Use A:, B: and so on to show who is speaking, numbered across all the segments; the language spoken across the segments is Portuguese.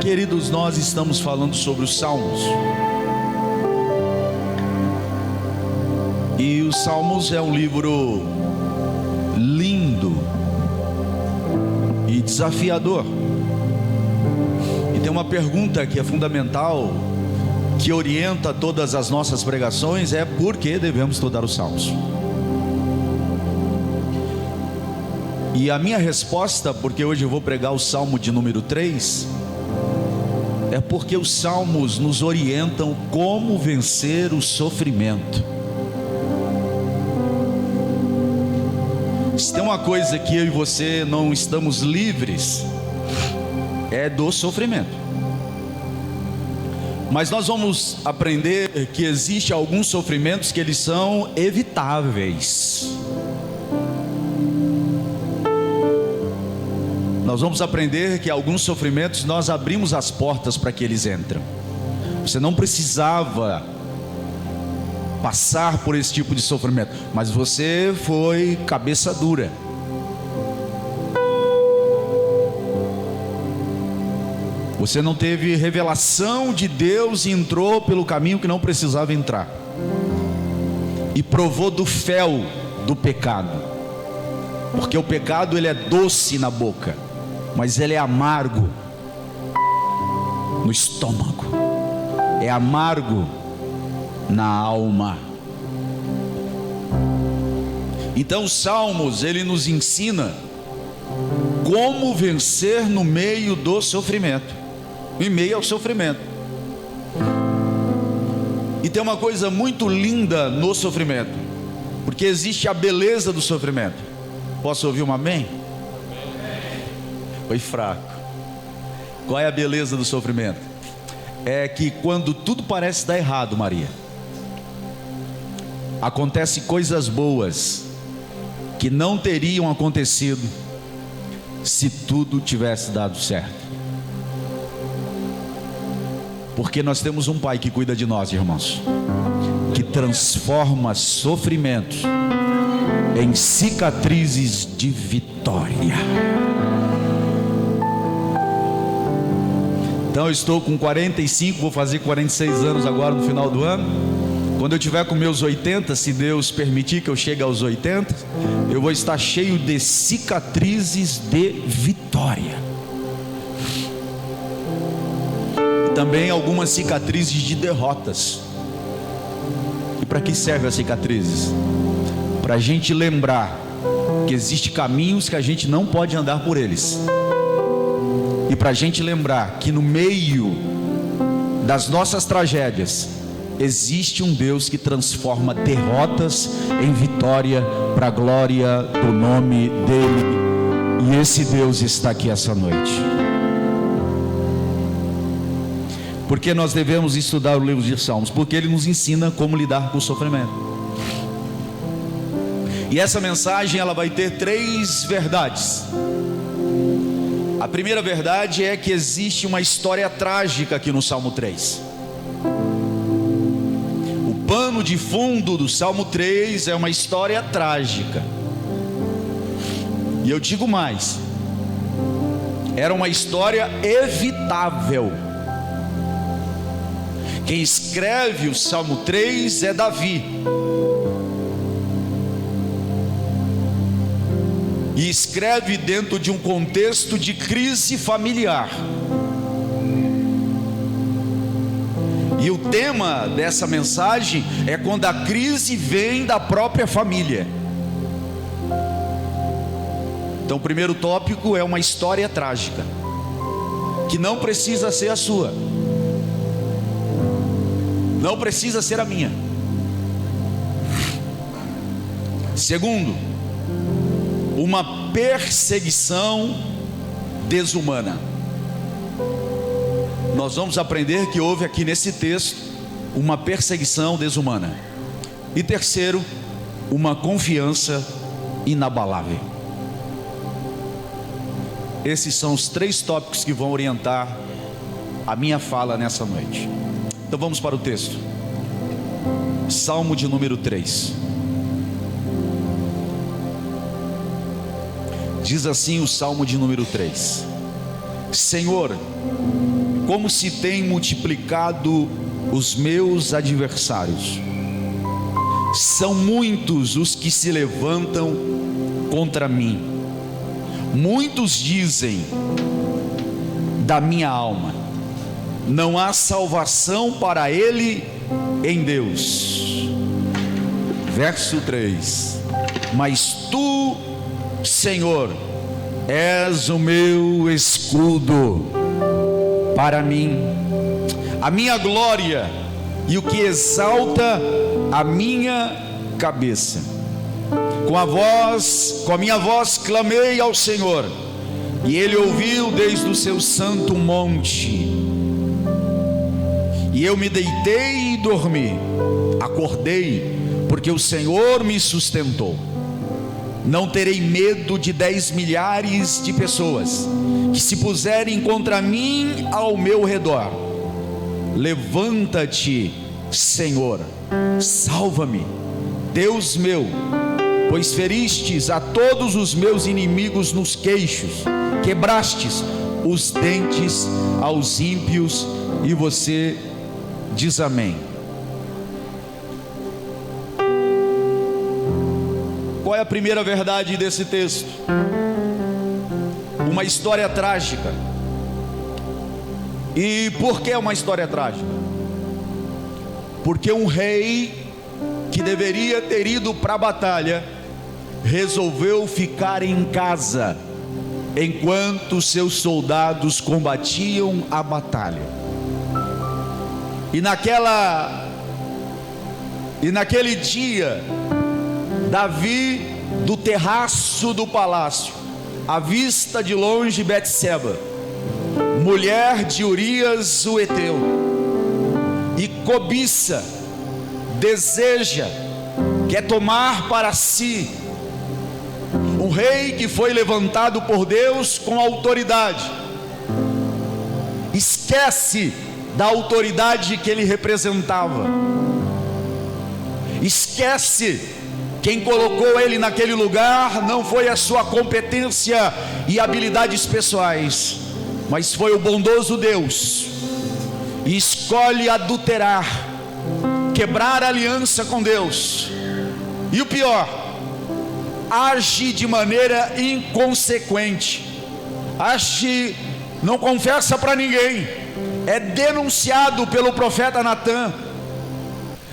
A: Queridos, nós estamos falando sobre os Salmos. E os Salmos é um livro lindo e desafiador. E tem uma pergunta que é fundamental, que orienta todas as nossas pregações: é por que devemos estudar os Salmos? E a minha resposta, porque hoje eu vou pregar o Salmo de número 3, é porque os Salmos nos orientam como vencer o sofrimento. Se tem uma coisa que eu e você não estamos livres, é do sofrimento. Mas nós vamos aprender que existe alguns sofrimentos que eles são evitáveis. Nós vamos aprender que alguns sofrimentos nós abrimos as portas para que eles entrem. Você não precisava passar por esse tipo de sofrimento, mas você foi cabeça dura. Você não teve revelação de Deus e entrou pelo caminho que não precisava entrar, e provou do fel do pecado, porque o pecado ele é doce na boca, mas ele é amargo no estômago, é amargo na alma. Então os Salmos, ele nos ensina como vencer no meio do sofrimento, em meio ao sofrimento. E tem uma coisa muito linda no sofrimento, porque existe a beleza do sofrimento. Posso ouvir um amém? Foi fraco. Qual é a beleza do sofrimento? É que quando tudo parece dar errado, Maria, acontece coisas boas que não teriam acontecido se tudo tivesse dado certo. Porque nós temos um Pai que cuida de nós, irmãos, que transforma sofrimentos em cicatrizes de vitória. Então eu estou com 45, vou fazer 46 anos agora no final do ano. Quando eu tiver com meus 80, se Deus permitir que eu chegue aos 80, eu vou estar cheio de cicatrizes de vitória. E também algumas cicatrizes de derrotas. E para que servem as cicatrizes? Para a gente lembrar que existem caminhos que a gente não pode andar por eles. E para a gente lembrar que no meio das nossas tragédias existe um Deus que transforma derrotas em vitória para a glória do nome dele. E esse Deus está aqui essa noite. Por que nós devemos estudar o livro de Salmos? Porque ele nos ensina como lidar com o sofrimento. E essa mensagem ela vai ter 3 verdades. A primeira verdade é que existe uma história trágica aqui no Salmo 3. O pano de fundo do Salmo 3 é uma história trágica. E eu digo mais: era uma história evitável. Quem escreve o Salmo 3 é Davi. E escreve dentro de um contexto de crise familiar. E o tema dessa mensagem é quando a crise vem da própria família. Então o primeiro tópico é uma história trágica, que não precisa ser a sua, não precisa ser a minha. Segundo, uma perseguição desumana. Nós vamos aprender que houve aqui nesse texto uma perseguição desumana. E terceiro, uma confiança inabalável. Esses são os 3 tópicos que vão orientar a minha fala nessa noite. Então vamos para o texto. Salmo de número 3. Diz assim o Salmo de número 3: Senhor, como se tem multiplicado os meus adversários. São muitos os que se levantam contra mim. Muitos dizem da minha alma: não há salvação para ele em Deus. Verso 3: mas tu, Senhor, és o meu escudo para mim, a minha glória e o que exalta a minha cabeça. Com a minha voz clamei ao Senhor, e Ele ouviu desde o seu santo monte. E eu me deitei e dormi, acordei, porque o Senhor me sustentou. Não terei medo de 10 milhares de pessoas que se puserem contra mim ao meu redor. Levanta-te, Senhor, salva-me, Deus meu, pois feristes a todos os meus inimigos nos queixos, quebrastes os dentes aos ímpios. E você diz amém. Qual é a primeira verdade desse texto? Uma história trágica. E por que uma história trágica? Porque um rei que deveria ter ido para a batalha resolveu ficar em casa enquanto seus soldados combatiam a batalha. E naquele dia, Davi, do terraço do palácio, à vista de longe Betseba, mulher de Urias o Heteu, e cobiça, deseja, quer tomar para si um rei que foi levantado por Deus com autoridade. Esquece da autoridade que ele representava, esquece quem colocou ele naquele lugar. Não foi a sua competência e habilidades pessoais, mas foi o bondoso Deus. E escolhe adulterar, quebrar a aliança com Deus. E o pior, age de maneira inconsequente, age, não confessa para ninguém, é denunciado pelo profeta Natã.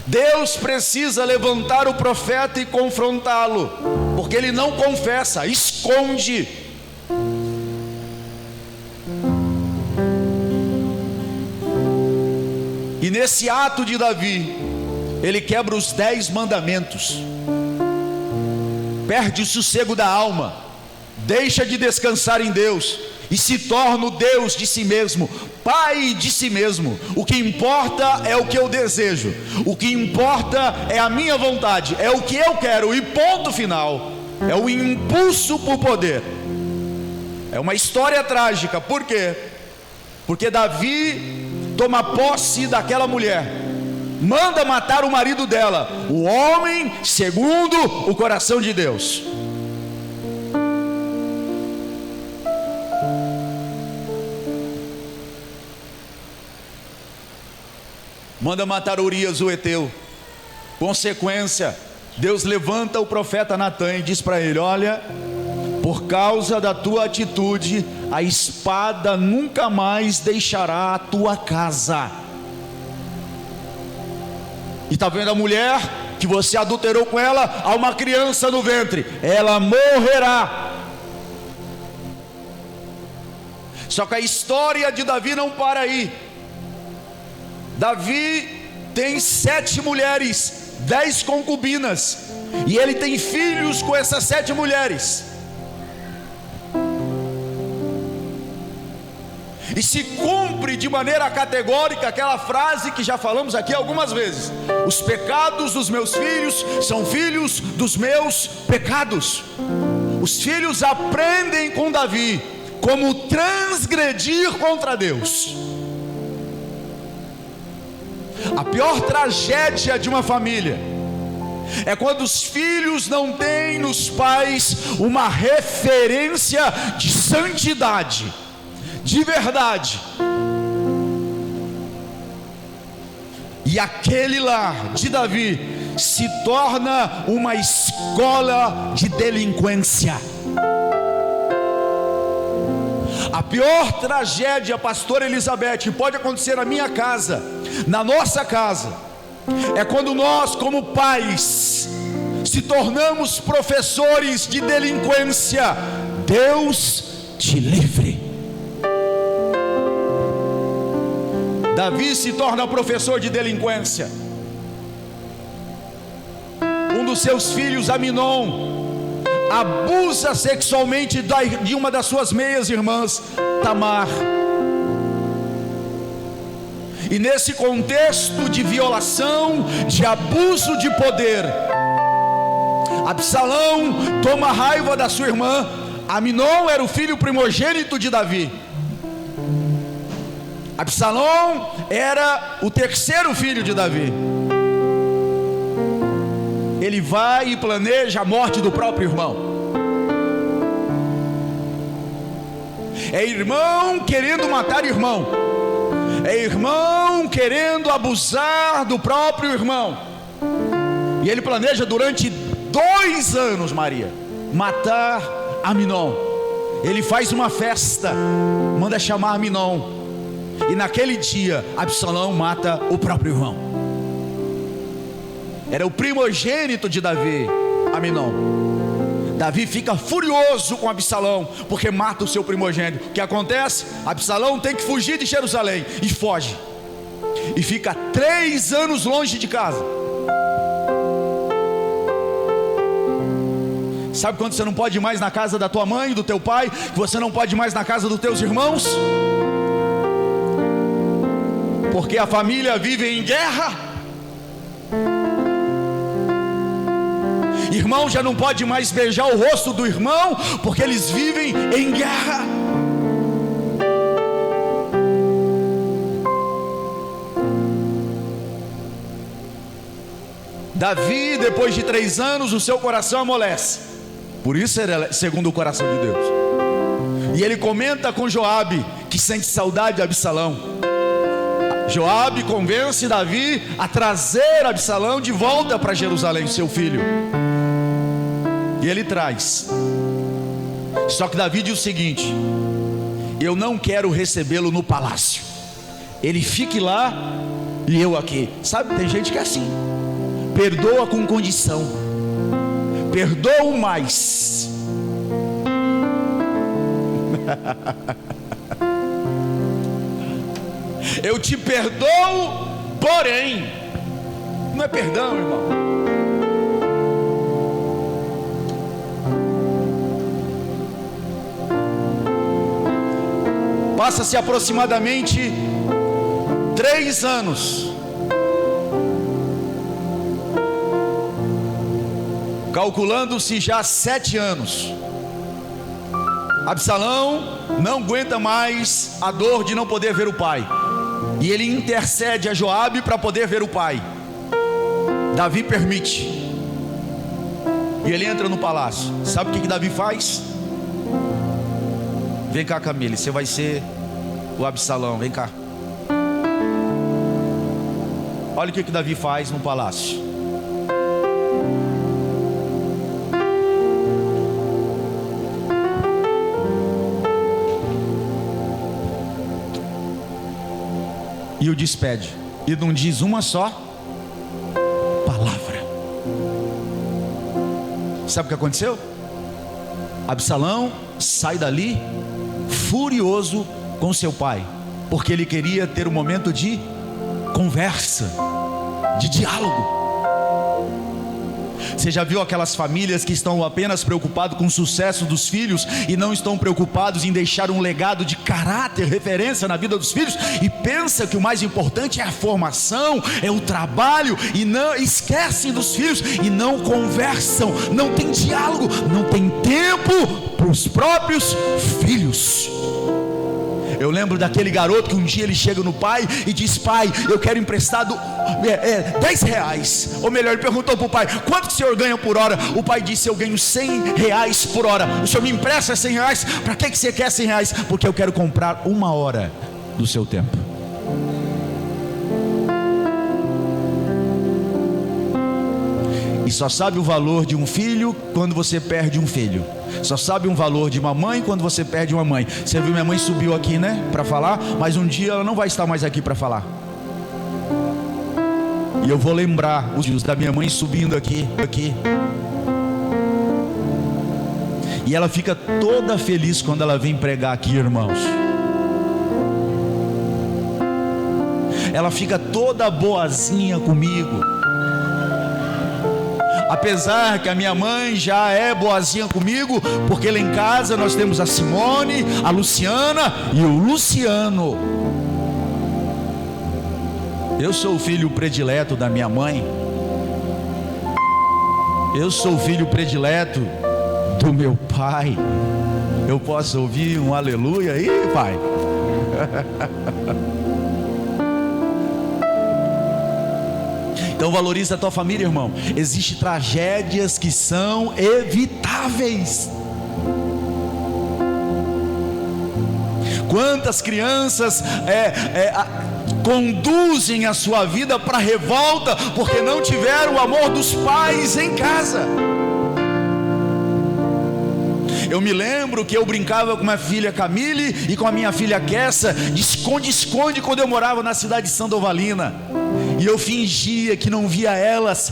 A: Deus precisa levantar o profeta e confrontá-lo, porque ele não confessa, esconde. E nesse ato de Davi, ele quebra os 10 mandamentos, perde o sossego da alma, deixa de descansar em Deus e se torna o Deus de si mesmo, pai de si mesmo. O que importa é o que eu desejo, o que importa é a minha vontade, é o que eu quero, e ponto final. É o impulso por poder. É uma história trágica. Por quê? Porque Davi toma posse daquela mulher, manda matar o marido dela, o homem segundo o coração de Deus. Manda matar Urias o Heteu. Consequência, Deus levanta o profeta Natã e diz para ele: olha, por causa da tua atitude, a espada nunca mais deixará a tua casa. E está vendo a mulher que você adulterou com ela? Há uma criança no ventre, ela morrerá. Só que a história de Davi não para aí. Davi tem 7 mulheres, 10 concubinas, e ele tem filhos com essas 7 mulheres. E se cumpre de maneira categórica aquela frase que já falamos aqui algumas vezes: os pecados dos meus filhos são filhos dos meus pecados. Os filhos aprendem com Davi como transgredir contra Deus. A pior tragédia de uma família é quando os filhos não têm nos pais uma referência de santidade, de verdade. E aquele lar de Davi se torna uma escola de delinquência. A pior tragédia, pastor Elizabeth, pode acontecer na minha casa, na nossa casa, é quando nós, como pais, se tornamos professores de delinquência. Deus te livre. Davi se torna professor de delinquência. Um dos seus filhos, Aminon, abusa sexualmente de uma das suas meias-irmãs, Tamar. E nesse contexto de violação, de abuso de poder, Absalão toma raiva da sua irmã. Aminon era o filho primogênito de Davi. Absalão era o terceiro filho de Davi. Ele vai e planeja a morte do próprio irmão. É irmão querendo matar irmão. É irmão querendo abusar do próprio irmão. E ele planeja durante 2 anos, Maria, matar Aminon. Ele faz uma festa, manda chamar Aminon. E naquele dia, Absalão mata o próprio irmão. Era o primogênito de Davi, Aminon. Davi fica furioso com Absalão, porque mata o seu primogênito. O que acontece? Absalão tem que fugir de Jerusalém, e foge. E fica 3 anos longe de casa. Sabe quando você não pode ir mais na casa da tua mãe, do teu pai? Que você não pode ir mais na casa dos teus irmãos? Porque a família vive em guerra. Irmão já não pode mais beijar o rosto do irmão, porque eles vivem em guerra. Davi, depois de 3 anos, o seu coração amolece. Por isso ele é segundo o coração de Deus. E ele comenta com Joabe, que sente saudade de Absalão. Joabe convence Davi a trazer Absalão de volta para Jerusalém, seu filho. E ele traz. Só que Davi diz o seguinte: eu não quero recebê-lo no palácio. Ele fique lá e eu aqui. Sabe, tem gente que é assim. Perdoa com condição. Perdoa mais. Eu te perdoo, porém. Não é perdão, irmão. Passa-se aproximadamente 3 anos. Calculando-se já 7 anos. Absalão não aguenta mais a dor de não poder ver o pai. E ele intercede a Joabe para poder ver o pai. Davi permite. E ele entra no palácio. Sabe o que Davi faz? Vem cá, Camille, você vai ser o Absalão, vem cá. Olha o que Davi faz no palácio. E o despede. E não diz uma só palavra. Sabe o que aconteceu? Absalão sai dali furioso com seu pai, porque ele queria ter um momento de conversa, de diálogo. Você já viu aquelas famílias que estão apenas preocupadas com o sucesso dos filhos e não estão preocupados em deixar um legado de caráter, referência na vida dos filhos, e pensa que o mais importante é a formação, é o trabalho, e não esquecem dos filhos e não conversam, não tem diálogo, não tem tempo para os próprios filhos. Eu lembro daquele garoto que um dia ele chega no pai e diz: pai, eu quero emprestado 10 reais. Ou melhor, ele perguntou para o pai: quanto que o senhor ganha por hora? O pai disse: eu ganho 100 reais por hora. O senhor me empresta 100 reais? Para que você quer 100 reais? Porque eu quero comprar 1 hora do seu tempo. e só sabe o valor de um filho quando você perde um filho. Só sabe o valor de uma mãe quando você perde uma mãe. Você viu, minha mãe subiu aqui, né, para falar, mas um dia ela não vai estar mais aqui para falar. E eu vou lembrar os dias da minha mãe subindo aqui. E ela fica toda feliz quando ela vem pregar aqui, irmãos. Ela fica toda boazinha comigo. Apesar que a minha mãe já é boazinha comigo, porque lá em casa nós temos a Simone, a Luciana e o Luciano. Eu sou o filho predileto da minha mãe. Eu sou o filho predileto do meu pai. Eu posso ouvir um aleluia aí, pai? Então valoriza a tua família, irmão. Existem tragédias que são evitáveis. Quantas crianças conduzem a sua vida para a revolta porque não tiveram o amor dos pais em casa. Eu me lembro que eu brincava com minha filha Camille e com a minha filha Kessa de esconde-esconde quando eu morava na cidade de Sandovalina. E eu fingia que não via elas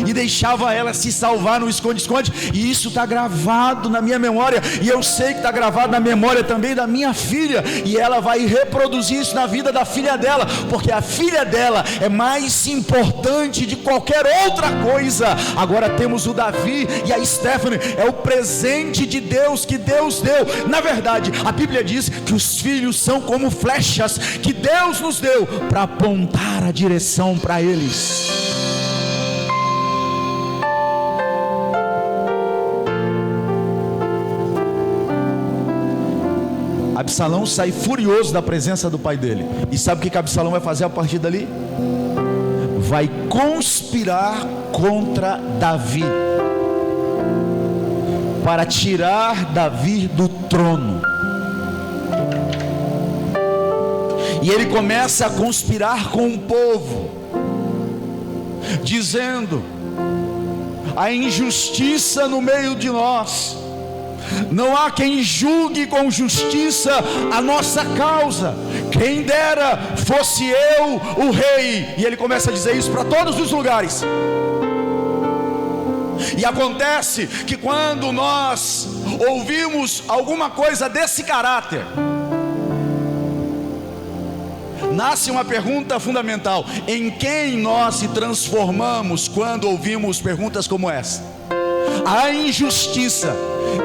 A: e deixava elas se salvar no esconde-esconde. E isso está gravado na minha memória. E eu sei que está gravado na memória também da minha filha. E ela vai reproduzir isso na vida da filha dela, porque a filha dela é mais importante de qualquer outra coisa. Agora temos o Davi e a Stephanie. É o presente de Deus que Deus deu. Na verdade, a Bíblia diz que os filhos são como flechas que Deus nos deu para apontar a direção para eles. Absalão sai furioso da presença do pai dele. E sabe o que Absalão vai fazer a partir dali? Vai conspirar contra Davi, para tirar Davi do trono. E ele começa a conspirar com o povo, dizendo: a injustiça no meio de nós, não há quem julgue com justiça a nossa causa. Quem dera fosse eu o rei. E ele começa a dizer isso para todos os lugares. E acontece que quando nós ouvimos alguma coisa desse caráter, nasce uma pergunta fundamental: em quem nós se transformamos quando ouvimos perguntas como essa? A injustiça,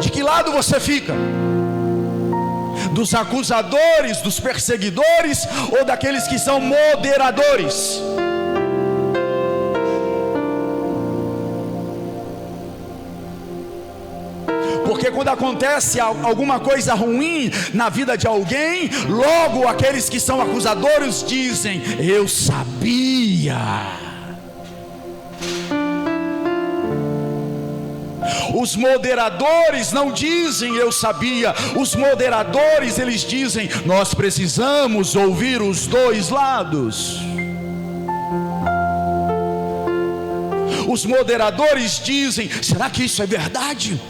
A: de que lado você fica? Dos acusadores, dos perseguidores, ou daqueles que são moderadores? Porque quando acontece alguma coisa ruim na vida de alguém, logo aqueles que são acusadores dizem: eu sabia. Os moderadores não dizem eu sabia. Os moderadores, eles dizem: nós precisamos ouvir os dois lados. Os moderadores dizem: será que isso é verdade?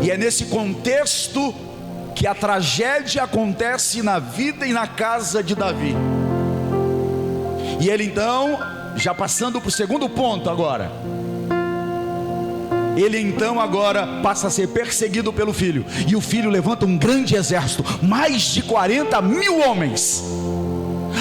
A: E é nesse contexto que a tragédia acontece na vida e na casa de Davi. E ele então, já passando para o segundo ponto agora, ele então agora passa a ser perseguido pelo filho. E o filho levanta um grande exército, mais de 40 mil homens.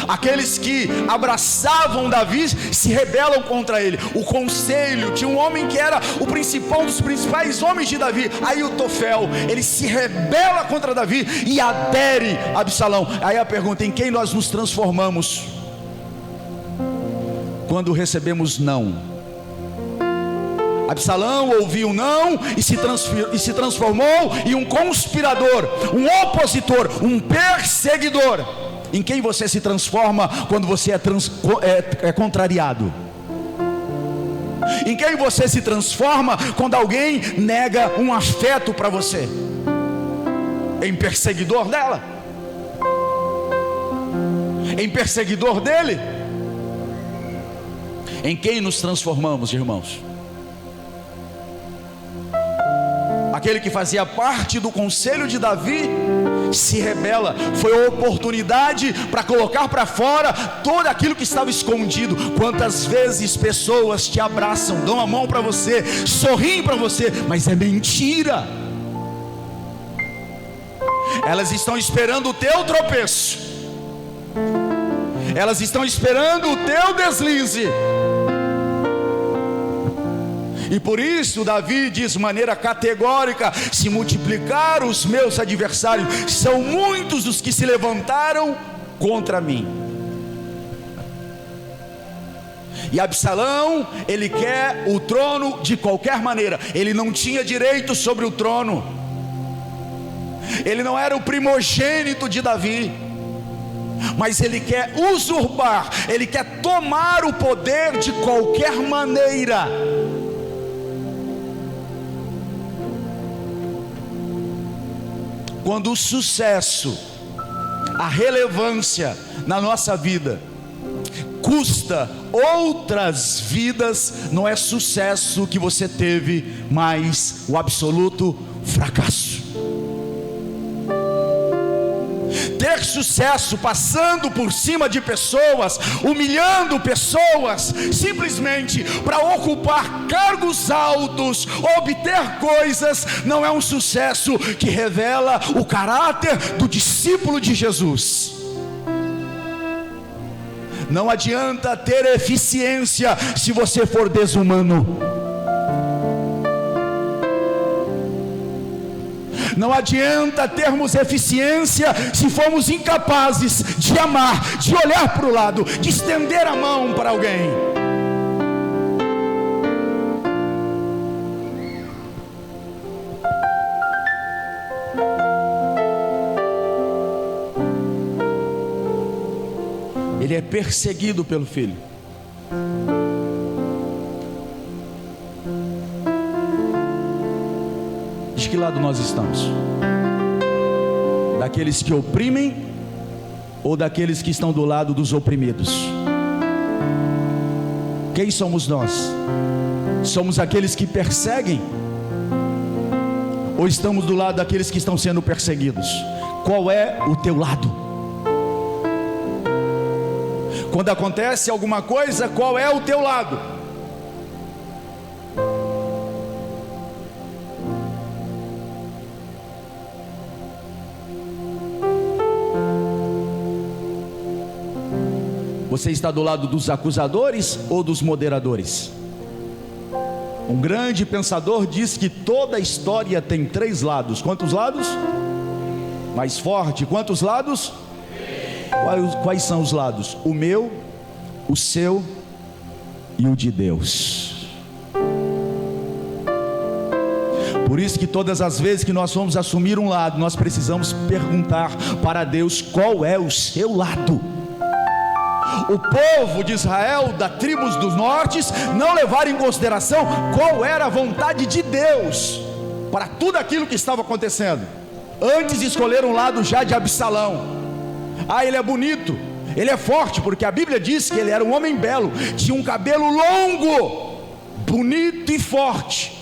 A: Aqueles que abraçavam Davi se rebelam contra ele. O conselho tinha um homem que era o principal, um dos principais homens de Davi, Aitofel. Ele se rebela contra Davi e adere a Absalão. Aí a pergunta: em quem nós nos transformamos quando recebemos não? Absalão ouviu não e se transformou em um conspirador, um opositor, um perseguidor. Em quem você se transforma quando você é contrariado? Em quem você se transforma quando alguém nega um afeto para você? Em perseguidor dela? em perseguidor dele. Em quem nos transformamos, irmãos? Aquele que fazia parte do conselho de Davi se rebela. Foi a oportunidade para colocar para fora todo aquilo que estava escondido. Quantas vezes pessoas te abraçam, dão a mão para você, sorriem para você, mas é mentira. Elas estão esperando o teu tropeço, elas estão esperando o teu deslize. E por isso Davi diz de maneira categórica: se multiplicar os meus adversários, são muitos os que se levantaram contra mim. E Absalão, ele quer o trono de qualquer maneira. Ele não tinha direito sobre o trono, ele não era o primogênito de Davi, mas ele quer usurpar, ele quer tomar o poder de qualquer maneira. Quando o sucesso, a relevância na nossa vida custa outras vidas, não é sucesso que você teve, mas o absoluto fracasso. Ter sucesso passando por cima de pessoas, humilhando pessoas, simplesmente para ocupar cargos altos, obter coisas, não é um sucesso que revela o caráter do discípulo de Jesus. Não adianta ter eficiência se você for desumano. Não adianta termos eficiência se formos incapazes de amar, de olhar para o lado, de estender a mão para alguém. Ele é perseguido pelo filho. De que lado nós estamos? Daqueles que oprimem ou daqueles que estão do lado dos oprimidos? Quem somos nós? Somos aqueles que perseguem ou estamos do lado daqueles que estão sendo perseguidos? Qual é o teu lado? Quando acontece alguma coisa, qual é o teu lado? Você está do lado dos acusadores ou dos moderadores? Um grande pensador diz que toda história tem 3 lados. Quantos lados? Mais forte. Quantos lados? Quais são os lados? O meu, o seu e o de Deus. Por isso que todas as vezes que nós vamos assumir um lado, nós precisamos perguntar para Deus qual é o seu lado. O povo de Israel, da tribos dos nortes, não levaram em consideração qual era a vontade de Deus para tudo aquilo que estava acontecendo. Antes escolheram um lado já de Absalão. Ah, ele é bonito, ele é forte, porque a Bíblia diz que ele era um homem belo, tinha um cabelo longo, bonito e forte.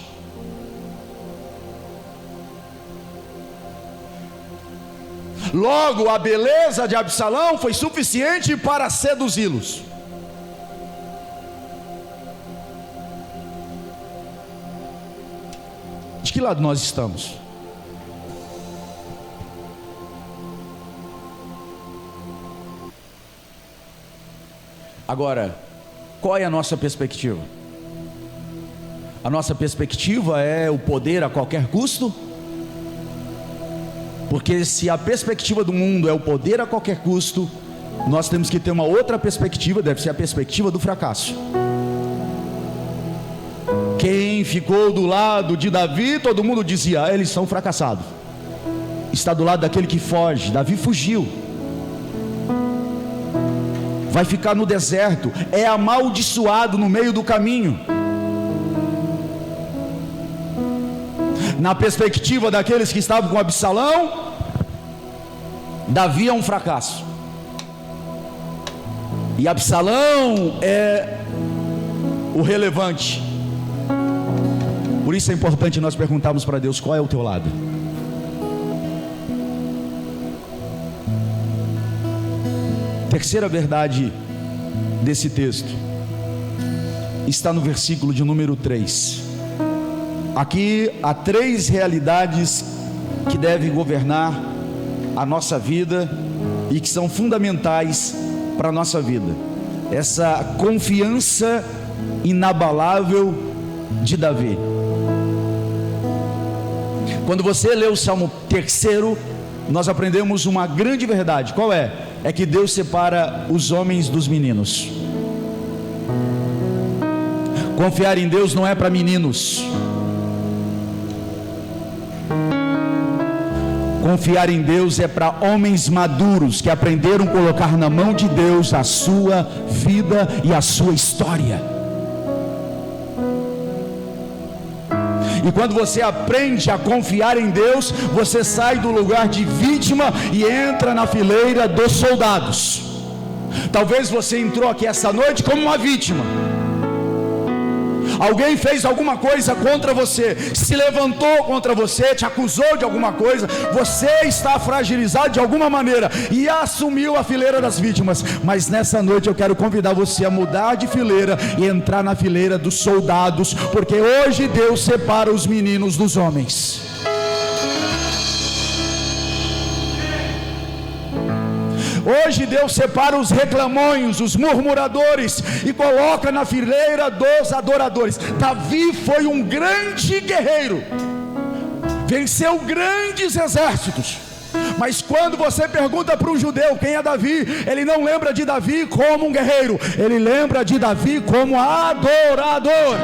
A: Logo, a beleza de Absalão foi suficiente para seduzi-los. De que lado nós estamos? Agora, qual é a nossa perspectiva? A nossa perspectiva é o poder a qualquer custo? Porque se a perspectiva do mundo é o poder a qualquer custo, nós temos que ter uma outra perspectiva, deve ser a perspectiva do fracasso. Quem ficou do lado de Davi, todo mundo dizia: eles são fracassados. Está do lado daquele que foge. Davi fugiu, vai ficar no deserto, é amaldiçoado no meio do caminho. Na perspectiva daqueles que estavam com Absalão, Davi é um fracasso. E Absalão é o relevante. Por isso é importante nós perguntarmos para Deus: qual é o teu lado? Terceira verdade desse texto está no versículo de número 3. Aqui há 3 realidades que devem governar a nossa vida e que são fundamentais para a nossa vida. Essa confiança inabalável de Davi. Quando você lê o Salmo 3, nós aprendemos uma grande verdade. Qual é? É que Deus separa os homens dos meninos. Confiar em Deus não é para meninos. Confiar em Deus é para homens maduros que aprenderam a colocar na mão de Deus a sua vida e a sua história. E quando você aprende a confiar em Deus, você sai do lugar de vítima e entra na fileira dos soldados. Talvez você entrou aqui essa noite como uma vítima. Alguém fez alguma coisa contra você, se levantou contra você, te acusou de alguma coisa, você está fragilizado de alguma maneira e assumiu a fileira das vítimas. Mas nessa noite eu quero convidar você a mudar de fileira e entrar na fileira dos soldados, porque hoje Deus separa os meninos dos homens. Hoje Deus separa os reclamões, os murmuradores, e coloca na fileira dos adoradores. Davi foi um grande guerreiro, venceu grandes exércitos. Mas quando você pergunta para um judeu quem é Davi, ele não lembra de Davi como um guerreiro, ele lembra de Davi como adorador.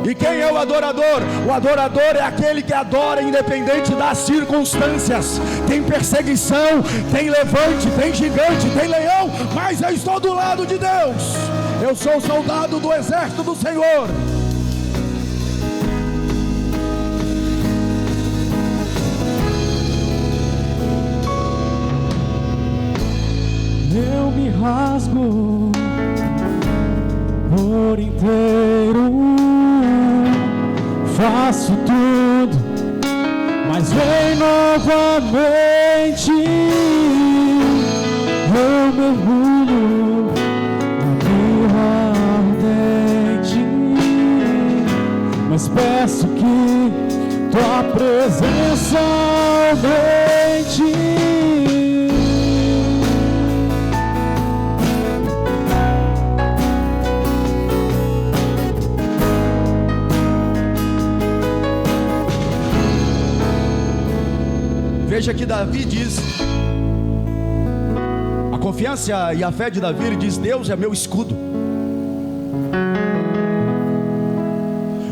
A: E quem é o adorador? O adorador é aquele que adora independente das circunstâncias. Tem perseguição, tem levante, tem gigante, tem leão, mas eu estou do lado de Deus. Eu sou soldado do exército do Senhor.
B: Eu me rasgo por inteiro, faço tudo, mas vem novamente. Eu mergulho na birra ardente, mas peço que tua presença aumente.
A: Veja que Davi diz, a confiança e a fé de Davi, ele diz: Deus é meu escudo.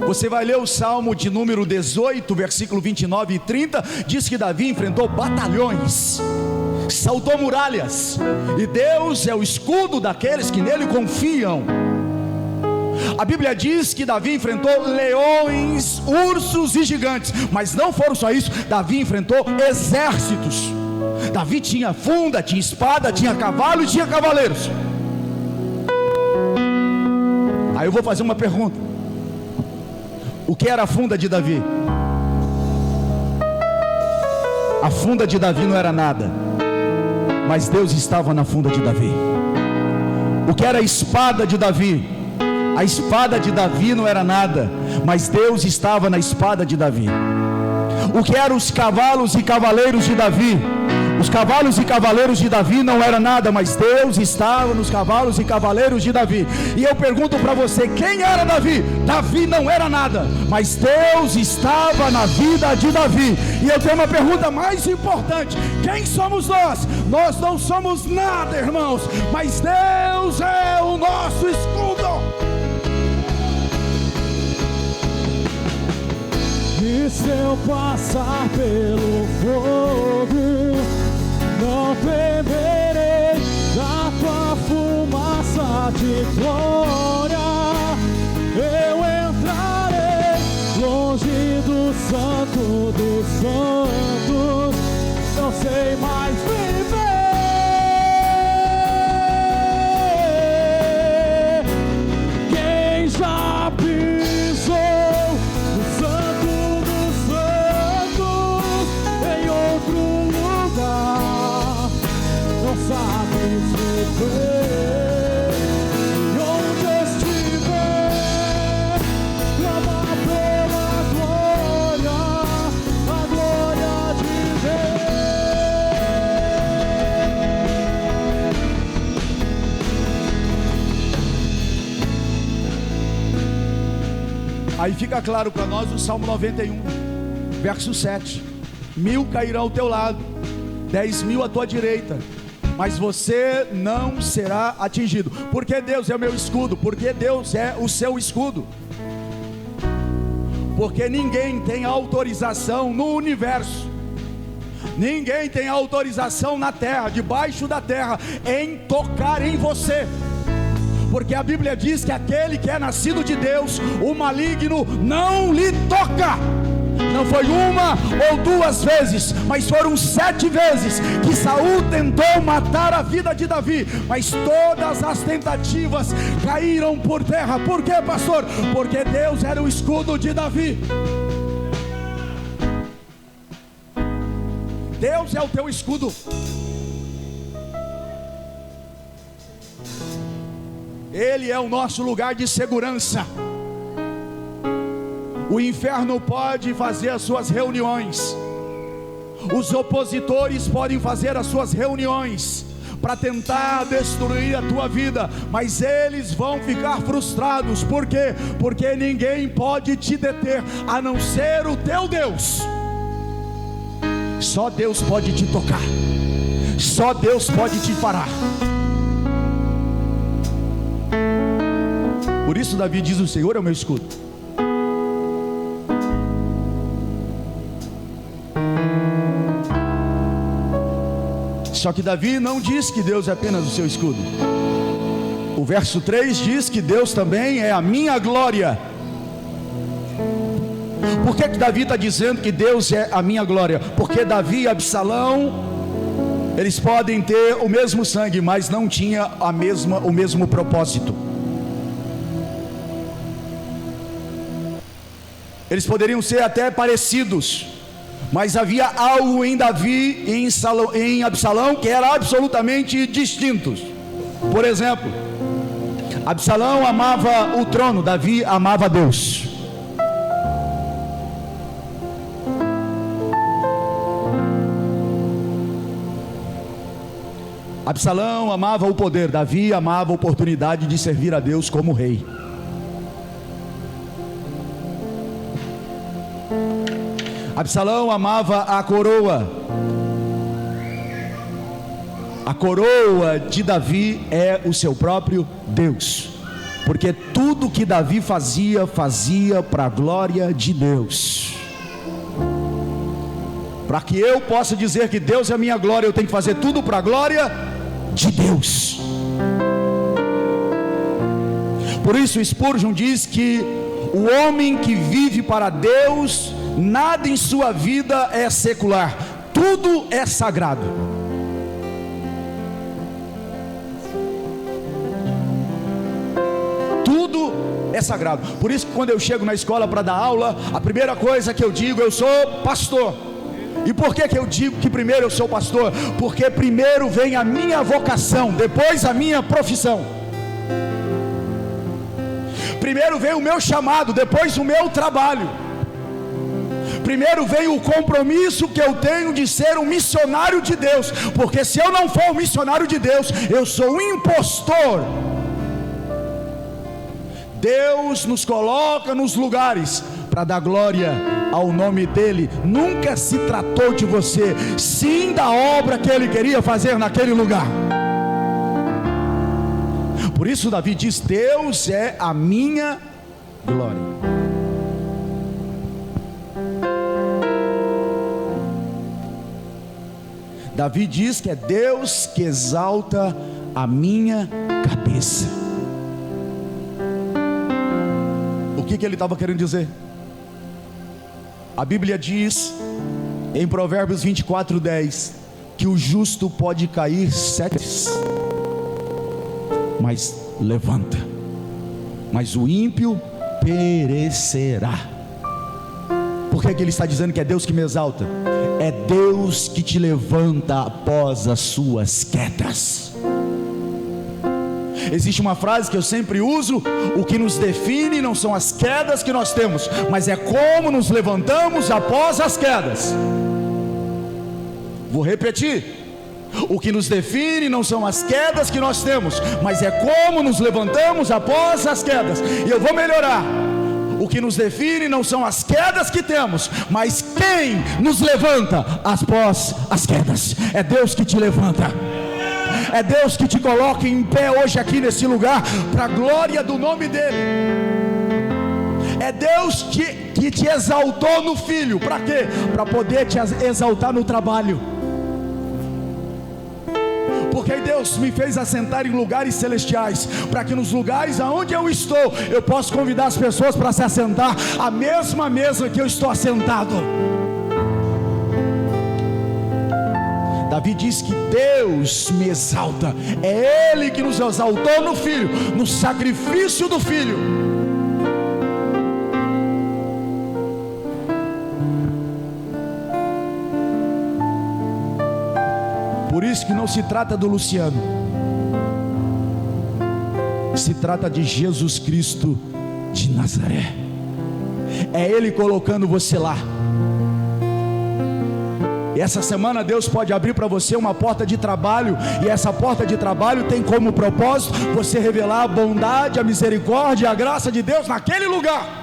A: Você vai ler o Salmo de número 18, versículo 29 e 30, diz que Davi enfrentou batalhões, saltou muralhas, e Deus é o escudo daqueles que nele confiam. A Bíblia diz que Davi enfrentou leões, ursos e gigantes, mas não foram só isso, Davi enfrentou exércitos. Davi tinha funda, tinha espada, tinha cavalo e tinha cavaleiros. Aí eu vou fazer uma pergunta: o que era a funda de Davi? A funda de Davi não era nada, mas Deus estava na funda de Davi. O que era a espada de Davi? A espada de Davi não era nada, mas Deus estava na espada de Davi. O que eram os cavalos e cavaleiros de Davi? Os cavalos e cavaleiros de Davi não era nada, mas Deus estava nos cavalos e cavaleiros de Davi. E eu pergunto para você: quem era Davi? Davi não era nada, mas Deus estava na vida de Davi. E eu tenho uma pergunta mais importante: quem somos nós? Nós não somos nada, irmãos, mas Deus é o nosso escudo.
B: E se eu passar pelo fogo, não temerei da tua fumaça de glória. Eu entrarei longe do santo dos santos, não sei mais viver
A: Aí fica claro para nós o Salmo 91, verso 7: 1000 cairão ao teu lado, 10.000 à tua direita, mas você não será atingido. Porque Deus é o meu escudo, porque Deus é o seu escudo. Porque ninguém tem autorização no universo, ninguém tem autorização na terra, debaixo da terra, em tocar em você. Porque a Bíblia diz que aquele que é nascido de Deus, o maligno não lhe toca. Não foi uma ou duas vezes, mas foram 7 vezes que Saul tentou matar a vida de Davi, mas todas as tentativas caíram por terra. Por quê, pastor? Porque Deus era o escudo de Davi. Deus é o teu escudo. Ele é o nosso lugar de segurança. O inferno pode fazer as suas reuniões, os opositores podem fazer as suas reuniões para tentar destruir a tua vida, mas eles vão ficar frustrados. Por quê? Porque ninguém pode te deter, a não ser o teu Deus. Só Deus pode te tocar, só Deus pode te parar. Por isso Davi diz: o Senhor é o meu escudo. Só que Davi não diz que Deus é apenas o seu escudo. O verso 3 diz que Deus também é a minha glória. Por que Davi está dizendo que Deus é a minha glória? Porque Davi e Absalão, eles podem ter o mesmo sangue, mas não tinha o mesmo propósito. Eles poderiam ser até parecidos, mas havia algo em Davi e em Absalão que era absolutamente distintos. Por exemplo, Absalão amava o trono, Davi amava Deus. Absalão amava o poder, Davi amava a oportunidade de servir a Deus como rei. Absalão amava a coroa. A coroa de Davi é o seu próprio Deus, porque tudo que Davi fazia para a glória de Deus. Para que eu possa dizer que Deus é a minha glória, eu tenho que fazer tudo para a glória de Deus. Por isso Spurgeon diz que o homem que vive para Deus, nada em sua vida é secular, tudo é sagrado. Tudo é sagrado. Por isso que quando eu chego na escola para dar aula, a primeira coisa que eu digo: eu sou pastor. E por que eu digo que primeiro eu sou pastor? Porque primeiro vem a minha vocação, depois a minha profissão. Primeiro vem o meu chamado, depois o meu trabalho. Primeiro vem o compromisso que eu tenho de ser um missionário de Deus, porque se eu não for um missionário de Deus, eu sou um impostor. Deus nos coloca nos lugares para dar glória ao nome dele. Nunca se tratou de você, sim da obra que ele queria fazer naquele lugar. Por isso Davi diz: Deus é a minha glória. Davi diz que é Deus que exalta a minha cabeça. O que ele estava querendo dizer? A Bíblia diz em Provérbios 24:10 que o justo pode cair 7 vezes, mas levanta, mas o ímpio perecerá. Por que ele está dizendo que é Deus que me exalta? É Deus que te levanta após as suas quedas. Existe uma frase que eu sempre uso: o que nos define não são as quedas que nós temos, mas é como nos levantamos após as quedas. Vou repetir: o que nos define não são as quedas que nós temos, mas é como nos levantamos após as quedas. E eu vou melhorar: O que nos define não são as quedas que temos, mas quem nos levanta após as quedas. É Deus que te levanta. É Deus que te coloca em pé hoje aqui nesse lugar, para a glória do nome dEle. É Deus que te exaltou no Filho. Para quê? Para poder te exaltar no trabalho. Porque Deus me fez assentar em lugares celestiais, para que nos lugares aonde eu estou, eu possa convidar as pessoas para se assentar à mesma mesa que eu estou assentado. Davi diz que Deus me exalta. É Ele que nos exaltou no Filho, no sacrifício do Filho. Por isso que não se trata do Luciano, se trata de Jesus Cristo de Nazaré. É Ele colocando você lá. E essa semana Deus pode abrir para você uma porta de trabalho, e essa porta de trabalho tem como propósito você revelar a bondade, a misericórdia, a graça de Deus naquele lugar.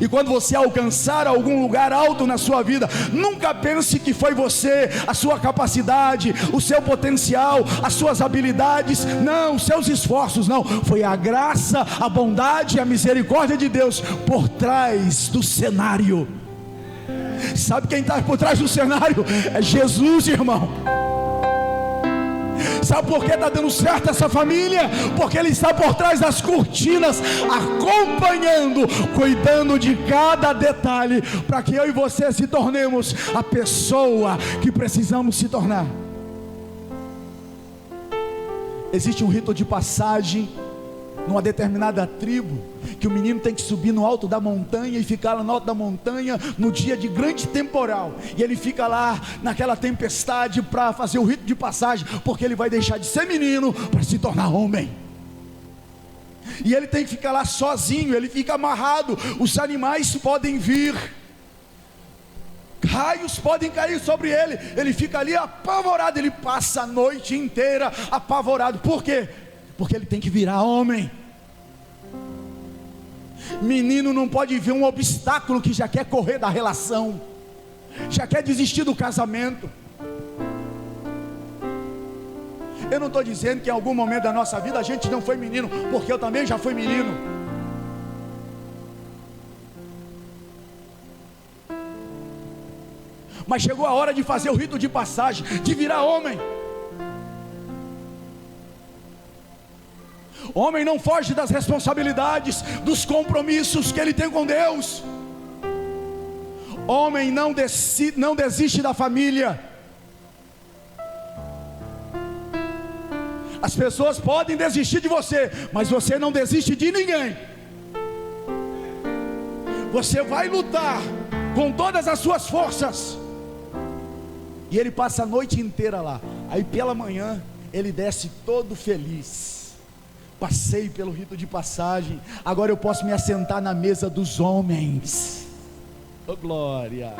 A: E quando você alcançar algum lugar alto na sua vida, nunca pense que foi você, a sua capacidade, o seu potencial, as suas habilidades, não, os seus esforços, não. Foi a graça, a bondade e a misericórdia de Deus por trás do cenário. Sabe quem está por trás do cenário? É Jesus, irmão. Sabe por que está dando certo essa família? Porque Ele está por trás das cortinas, acompanhando, cuidando de cada detalhe, para que eu e você se tornemos a pessoa que precisamos se tornar. Existe um rito de passagem numa determinada tribo, que o menino tem que subir no alto da montanha e ficar lá no alto da montanha no dia de grande temporal, e ele fica lá naquela tempestade para fazer o rito de passagem, porque ele vai deixar de ser menino para se tornar homem. E ele tem que ficar lá sozinho, ele fica amarrado, os animais podem vir, raios podem cair sobre ele, ele fica ali apavorado, ele passa a noite inteira apavorado. Por quê? Porque ele tem que virar homem. Menino não pode ver um obstáculo que já quer correr da relação, já quer desistir do casamento. Eu não estou dizendo que em algum momento da nossa vida a gente não foi menino, porque eu também já fui menino. Mas chegou a hora de fazer o rito de passagem, de virar homem. Homem não foge das responsabilidades, dos compromissos que ele tem com Deus. Homem não desiste da família. As pessoas podem desistir de você, mas você não desiste de ninguém. Você vai lutar com todas as suas forças. E ele passa a noite inteira lá. Aí pela manhã ele desce todo feliz. Passei pelo rito de passagem, agora eu posso me assentar na mesa dos homens. Oh glória!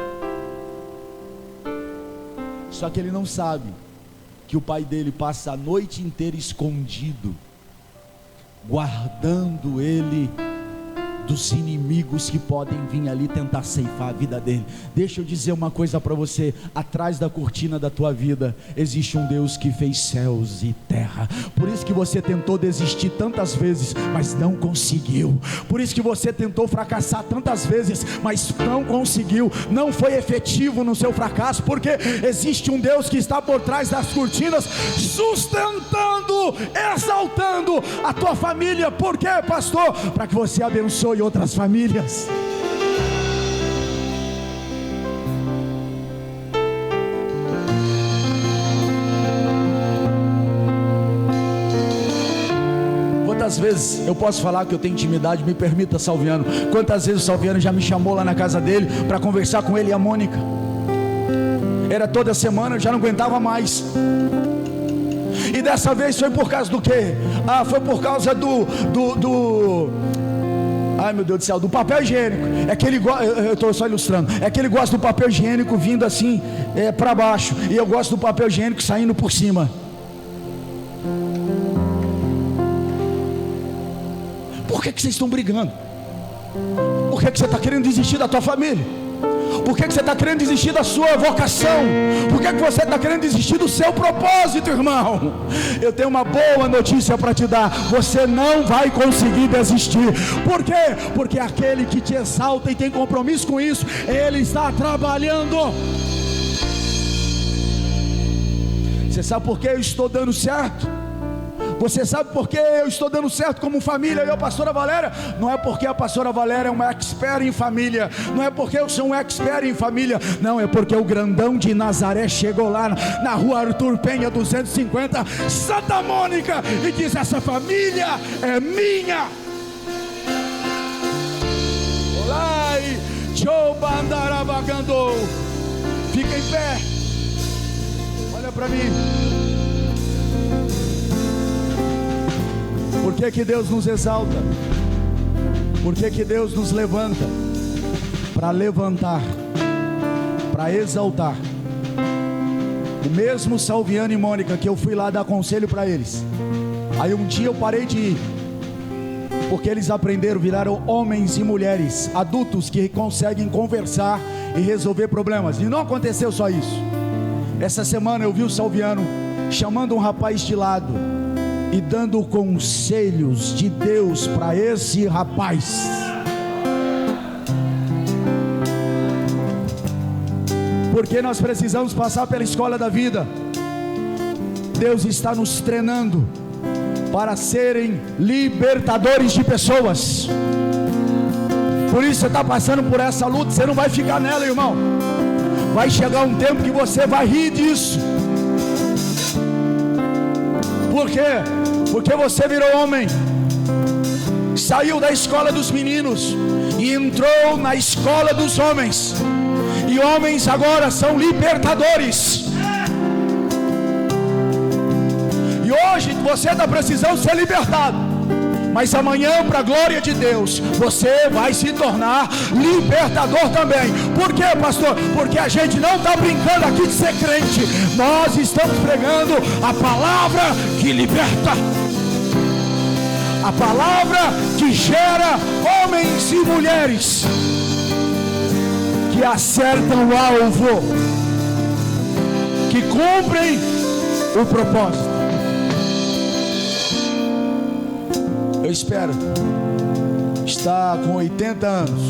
A: Só que ele não sabe que o pai dele passa a noite inteira escondido, guardando ele dos inimigos que podem vir ali tentar ceifar a vida dele. Deixa eu dizer uma coisa para você: atrás da cortina da tua vida existe um Deus que fez céus e terra. Por isso que você tentou desistir tantas vezes, mas não conseguiu. Por isso que você tentou fracassar tantas vezes, mas não conseguiu. Não foi efetivo no seu fracasso, porque existe um Deus que está por trás das cortinas, sustentando, exaltando a tua família. Por quê, pastor? Para que você abençoe e outras famílias. Quantas vezes eu posso falar que eu tenho intimidade? Me permita, Salviano. Quantas vezes o Salviano já me chamou lá na casa dele para conversar com ele e a Mônica? Era toda semana, eu já não aguentava mais. E dessa vez foi por causa do quê? Foi por causa ai meu Deus do céu, do papel higiênico. É que ele eu estou só ilustrando. É que ele gosta do papel higiênico vindo assim para baixo, e eu gosto do papel higiênico saindo por cima. Por que vocês estão brigando? Por que você está querendo desistir da tua família? Por que você está querendo desistir da sua vocação? Por que você está querendo desistir do seu propósito, irmão? Eu tenho uma boa notícia para te dar: você não vai conseguir desistir. Por quê? Porque aquele que te exalta e tem compromisso com isso, ele está trabalhando. Você sabe por que eu estou dando certo? Você sabe por que eu estou dando certo como família, eu e a pastora Valéria? Não é porque a pastora Valéria é uma expert em família, não é porque eu sou um expert em família, não, é porque o grandão de Nazaré chegou lá na rua Arthur Penha 250, Santa Mônica, e disse: essa família é minha. Olá, Chobandarabagando. Fica em pé, olha para mim. Por que Deus nos exalta? Por que Deus nos levanta? Para levantar, para exaltar. O mesmo Salviano e Mônica que eu fui lá dar conselho para eles. Aí um dia eu parei de ir, porque eles aprenderam, viraram homens e mulheres adultos que conseguem conversar e resolver problemas. E não aconteceu só isso. Essa semana eu vi o Salviano chamando um rapaz de lado e dando conselhos de Deus para esse rapaz. Porque nós precisamos passar pela escola da vida. Deus está nos treinando para serem libertadores de pessoas. Por isso você está passando por essa luta. Você não vai ficar nela, irmão. Vai chegar um tempo que você vai rir disso. Por quê? Porque você virou homem, saiu da escola dos meninos e entrou na escola dos homens. E homens agora são libertadores. E hoje você está precisando ser libertado, mas amanhã, para a glória de Deus, você vai se tornar libertador também. Por quê, pastor? Porque a gente não está brincando aqui de ser crente. Nós estamos pregando a palavra que liberta, a palavra que gera homens e mulheres que acertam o alvo, que cumprem o propósito. Eu espero estar com 80 anos,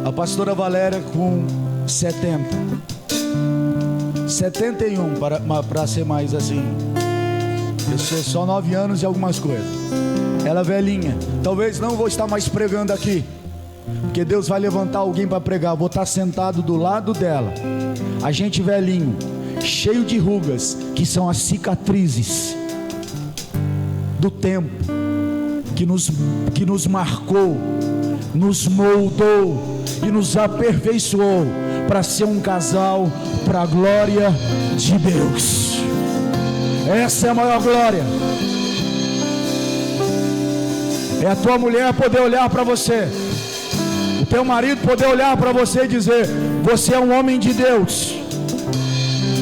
A: a pastora Valéria com 70, 71 para ser mais assim. Eu sou só 9 anos e algumas coisas. Ela velhinha. Talvez não vou estar mais pregando aqui, porque Deus vai levantar alguém para pregar. Vou estar sentado do lado dela. A gente velhinho, cheio de rugas, que são as cicatrizes do tempo, que nos marcou, nos moldou e nos aperfeiçoou para ser um casal para a glória de Deus. Essa é a maior glória. É a tua mulher poder olhar para você, o teu marido poder olhar para você e dizer: você é um homem de Deus,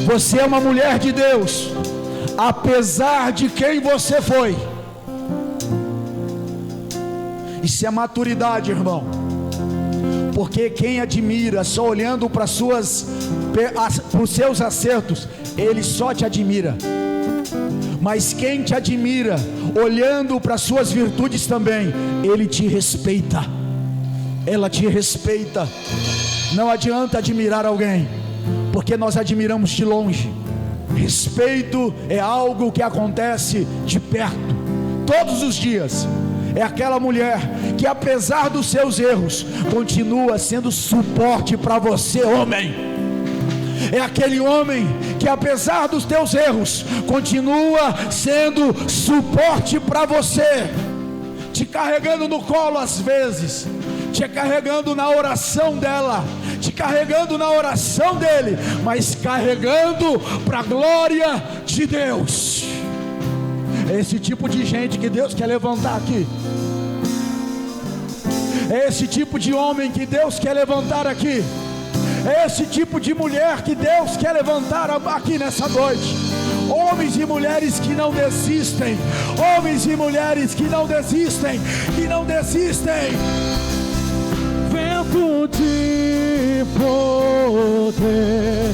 A: você é uma mulher de Deus, apesar de quem você foi. Isso é maturidade, irmão. Porque quem admira só olhando para os seus acertos, ele só te admira. Mas quem te admira olhando para as suas virtudes também, ele te respeita, ela te respeita. Não adianta admirar alguém, porque nós admiramos de longe. Respeito é algo que acontece de perto, todos os dias. É aquela mulher que, apesar dos seus erros, continua sendo suporte para você, homem. É aquele homem que, apesar dos teus erros, continua sendo suporte para você, te carregando no colo às vezes, te carregando na oração dela, te carregando na oração dele, mas carregando para a glória de Deus. É esse tipo de gente que Deus quer levantar aqui. É esse tipo de homem que Deus quer levantar aqui. É esse tipo de mulher que Deus quer levantar aqui nessa noite. Homens e mulheres que não desistem. Homens e mulheres que não desistem. Que não desistem.
B: poder,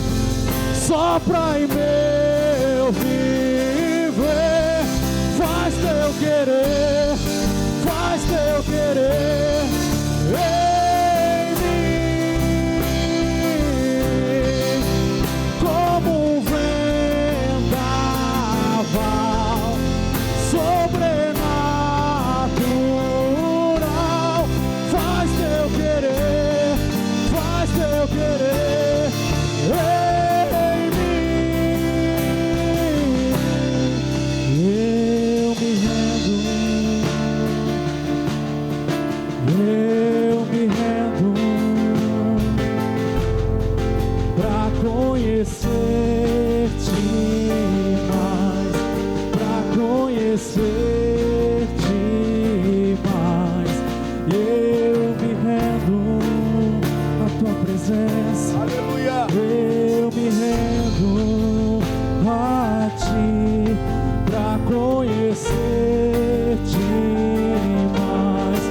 B: sopra em meu viver, faz teu querer, faz teu querer em mim, como um vendaval sobrenatural, faz teu querer, faz teu querer em mim. Eu me rendo, pra conhecer-te mais, pra conhecer-te mais. Eu me rendo à tua presença.
A: Aleluia.
B: Eu me rendo a ti, pra conhecer-te mais,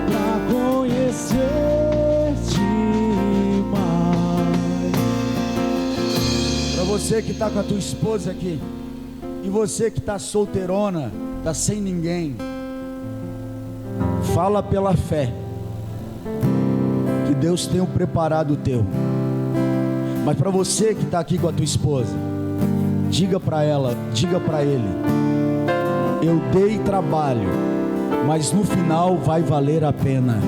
B: pra conhecer-te mais.
A: Para você que está com a tua esposa aqui, e você que está solteirona, está sem ninguém, fala pela fé que Deus tem preparado o teu. Mas para você que está aqui com a tua esposa, diga para ela, diga para ele: eu dei trabalho, mas no final vai valer a pena.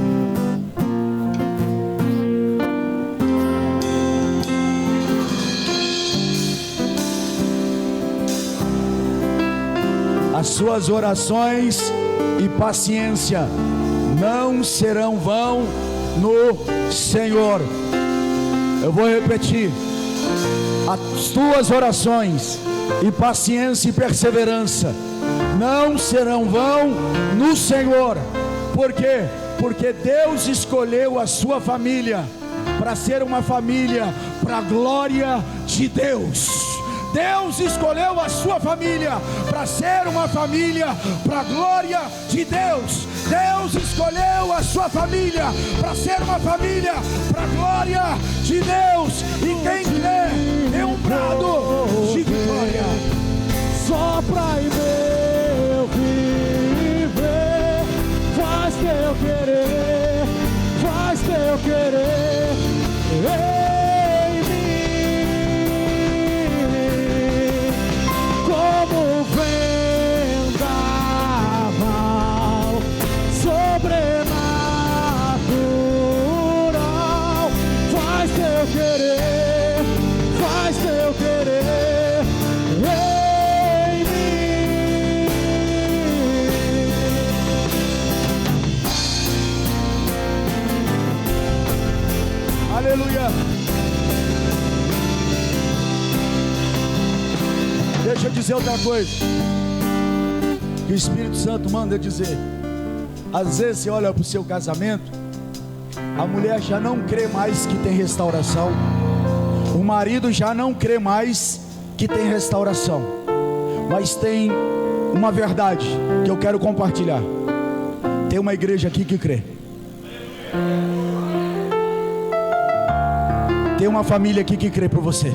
A: As suas orações e paciência não serão vão no Senhor. Eu vou repetir: as tuas orações e paciência e perseverança não serão vão no Senhor. Por quê? Porque Deus escolheu a sua família para ser uma família para a glória de Deus. Deus escolheu a sua família para ser uma família para a glória de Deus. Deus escolheu a sua família para ser uma família para a glória de Deus. E quem crê é um brado de vitória.
B: Sopra em meu viver, faz teu querer, faz teu querer em mim, como vendaval sobrenatural, faz teu querer, faz teu querer em mim.
A: Aleluia. Deixa eu dizer outra coisa que o Espírito Santo manda eu dizer. Às vezes você olha para o seu casamento, a mulher já não crê mais que tem restauração, o marido já não crê mais que tem restauração, mas tem uma verdade que eu quero compartilhar. Tem uma igreja aqui que crê, tem uma família aqui que crê por você,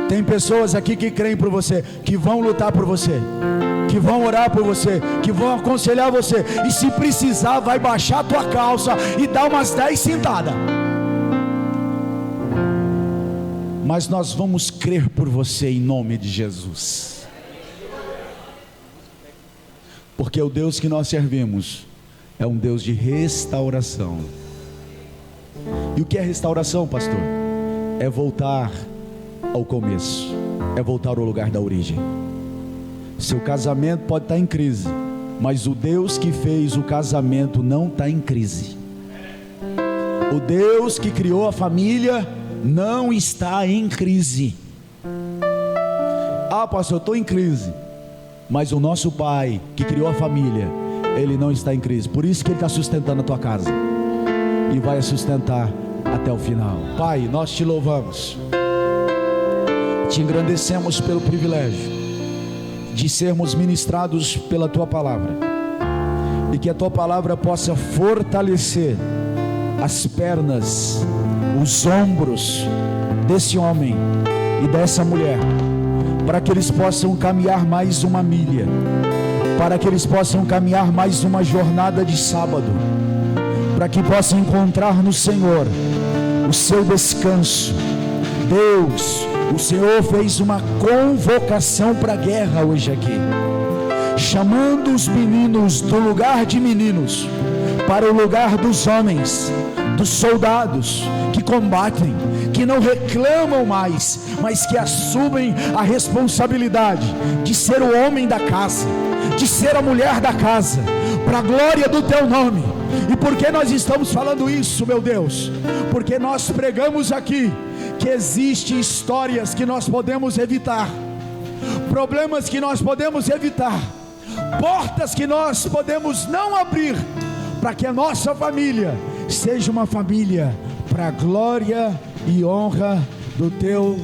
A: tem pessoas aqui que creem por você, que vão lutar por você, que vão orar por você, que vão aconselhar você, e se precisar vai baixar a tua calça e dar umas 10 sentadas, mas nós vamos crer por você em nome de Jesus, porque o Deus que nós servimos é um Deus de restauração. E o que é restauração, pastor? É voltar ao começo, é voltar ao lugar da origem. Seu casamento pode estar em crise, mas o Deus que fez o casamento não está em crise. O Deus que criou a família não está em crise. Ah, pastor, eu estou em crise, mas o nosso Pai que criou a família, Ele não está em crise. Por isso que Ele está sustentando a tua casa e vai sustentar até o final. Pai, nós te louvamos, te engrandecemos pelo privilégio de sermos ministrados pela tua palavra, e que a tua palavra possa fortalecer as pernas, os ombros desse homem e dessa mulher, para que eles possam caminhar mais uma milha, para que eles possam caminhar mais uma jornada de sábado, para que possam encontrar no Senhor o seu descanso. Deus, o Senhor fez uma convocação para a guerra hoje aqui, chamando os meninos do lugar de meninos para o lugar dos homens, dos soldados que combatem, que não reclamam mais, mas que assumem a responsabilidade de ser o homem da casa, de ser a mulher da casa, para a glória do teu nome. E por que nós estamos falando isso, meu Deus? Porque nós pregamos aqui que existem histórias que nós podemos evitar, problemas que nós podemos evitar, portas que nós podemos não abrir, para que a nossa família seja uma família para a glória e honra do teu